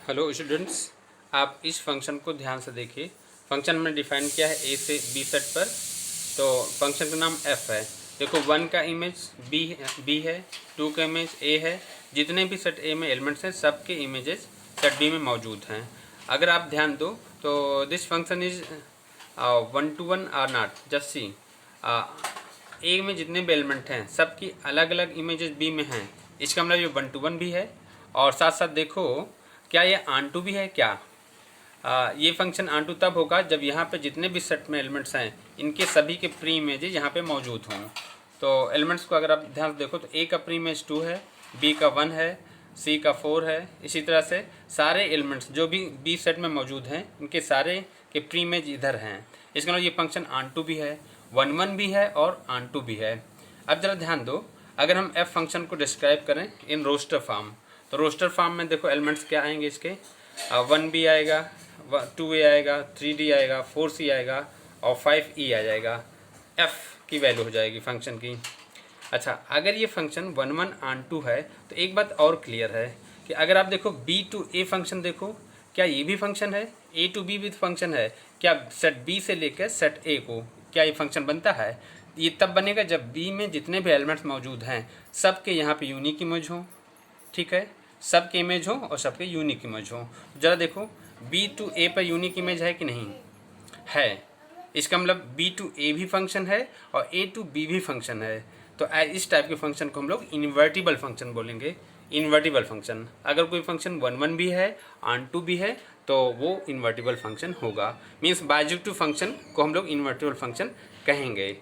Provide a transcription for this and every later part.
Hello students, आप इस function को ध्यान से देखिए। फंक्शन में डिफाइन किया है ए से बी सेट पर। तो फंक्शन का नाम एफ है। देखो 1 का इमेज बी है, 2 का इमेज ए है। जितने भी सेट ए में एलिमेंट्स हैं सबके इमेजेस सेट बी में मौजूद हैं। अगर आप ध्यान दो तो this function is 1 to 1 are not. Just see, A में जितने भी एलिमेंट हैं सबकी अलग अलग इमेजेस बी में हैं। इसका मतलब ये 1 to 1 भी है। और साथ साथ देखो क्या ये ऑन टू भी है क्या। ये फंक्शन ऑन टू तब होगा जब यहाँ पे जितने भी सेट में एलिमेंट्स हैं इनके सभी के प्री इमेजेस यहाँ पे मौजूद हों। तो एलिमेंट्स को अगर आप ध्यान से देखो तो ए का प्री इमेज 2 है, बी का 1 है, सी का 4 है। इसी तरह से सारे एलिमेंट्स जो भी बी सेट में मौजूद हैं इनके सारे के प्री इमेज इधर हैं। इसका मतलब ये फंक्शन ऑन टू भी है, 1 भी है और ऑन टू भी है। अब जरा ध्यान दो, अगर हम एफ फंक्शन को डिस्क्राइब करें इन रोस्टर फॉर्म, तो रोस्टर फॉर्म में देखो एलिमेंट्स क्या आएंगे इसके। 1b आएगा, 2a आएगा, 3d आएगा, 4c आएगा और 5e आ जाएगा। f की वैल्यू हो जाएगी फंक्शन की। अच्छा, अगर ये फंक्शन 1 1 ऑन टू है तो एक बात और क्लियर है कि अगर आप देखो b to a फंक्शन देखो, क्या ये भी फंक्शन है? a to b भी फंक्शन है। क्या सेट b से लेकर सेट a को क्या ये फंक्शन बनता है? ये तब बनेगा जब b में जितने भी एलिमेंट्स मौजूद हैं सबके यहाँ पे यूनिक इमेज हो। ठीक है, सबके इमेज हो और सबके यूनिक इमेज हो। जरा देखो b to a पर यूनिक इमेज है कि नहीं है। इसका मतलब b to a भी फंक्शन है और a to b भी फंक्शन है। तो इस टाइप के फंक्शन को हम लोग इन्वर्टिबल फंक्शन बोलेंगे। इन्वर्टिबल फंक्शन, अगर कोई फंक्शन 1 1 भी है, ऑन टू भी है, तो वो इन्वर्टिबल फंक्शन होगा। मीन्स बाइजेक्टिव फंक्शन को हम लोग इन्वर्टिबल फंक्शन कहेंगे।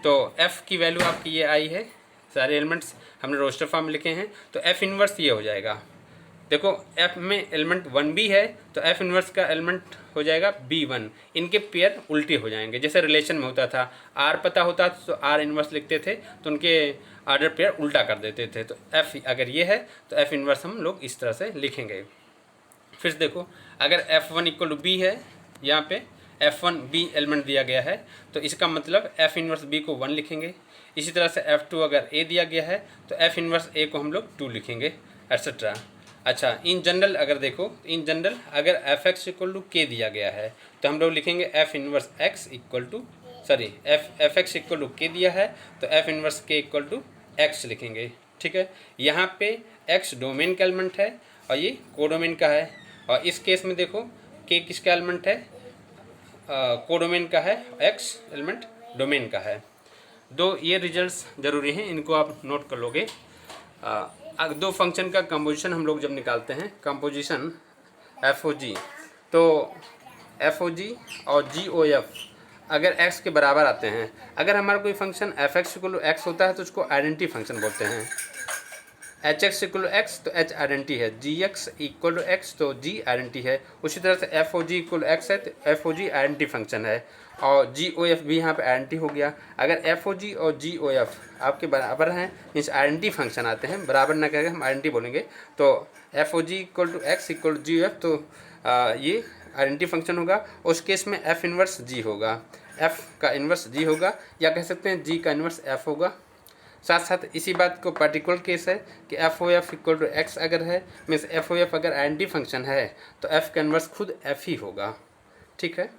तो f की वैल्यू आपकी ये आई है, सारे एलिमेंट्स हमने रोस्टर फॉर्म में लिखे हैं। तो f इन्वर्स ये हो जाएगा। देखो f में एलिमेंट 1b है तो f इन्वर्स का एलिमेंट हो जाएगा b1। इनके पेयर उल्टे हो जाएंगे, जैसे रिलेशन में होता था। r पता होता तो r इन्वर्स लिखते थे तो उनके ऑर्डर पेयर उल्टा कर देते थे। तो f अगर ये है तो f इन्वर्स हम लोग इस तरह से लिखेंगे। फिर देखो अगर f1 इक्वल टू b है, यहाँ पे f1 b एलिमेंट दिया गया है तो इसका मतलब f इन्वर्स b को 1 लिखेंगे। इसी तरह से f2 अगर a दिया गया है तो f इन्वर्स a को हम लोग 2 लिखेंगे, एट्सेट्रा। अच्छा, इन जनरल अगर देखो, इन जनरल अगर fx इक्वल टू k दिया गया है तो हम लोग लिखेंगे f inverse x equal to fx equal to k दिया है तो f inverse k equal to x लिखेंगे। ठीक है, यहाँ पे x डोमेन का एलिमेंट है और ये कोडोमेन का है। और इस केस में देखो k किसका एलिमेंट है? कोडोमेन का है, x एलिमेंट डोमेन का है। दो ये रिजल्ट्स ज़रूरी हैं, इनको आप नोट कर लोगे। दो फंक्शन का कंपोजिशन हम लोग जब निकालते हैं, कंपोजिशन FOG, तो FOG और GOF अगर x के बराबर आते हैं, अगर हमारा कोई function fx equal to x होता है तो उसको आइडेंटिटी फंक्शन बोलते हैं। hx इक्वल टू x तो h आइडेंटिटी है, gx इक्वल टू x तो g आइडेंटिटी है। उसी तरह से FOG इक्वल टू x है तो FOG आइडेंटिटी फंक्शन है और GOF भी यहाँ पे आइडेंटिटी हो गया। अगर FOG और GOF आपके बराबर हैं, मीन्स आइडेंटिटी फंक्शन आते हैं, बराबर ना करके हम आइडेंटिटी बोलेंगे। तो FOG equal to x equal to GOF तो ये आइडेंटिटी फंक्शन होगा। उस केस में f इन्वर्स g होगा, f का इन्वर्स g होगा, या कह सकते हैं g का इन्वर्स f होगा। साथ साथ इसी बात को पर्टिकुलर केस है कि FOF इक्वल टू x अगर है, मीन्स FOF अगर आइडेंटिटी फंक्शन है तो f का इन्वर्स खुद f ही होगा। ठीक है।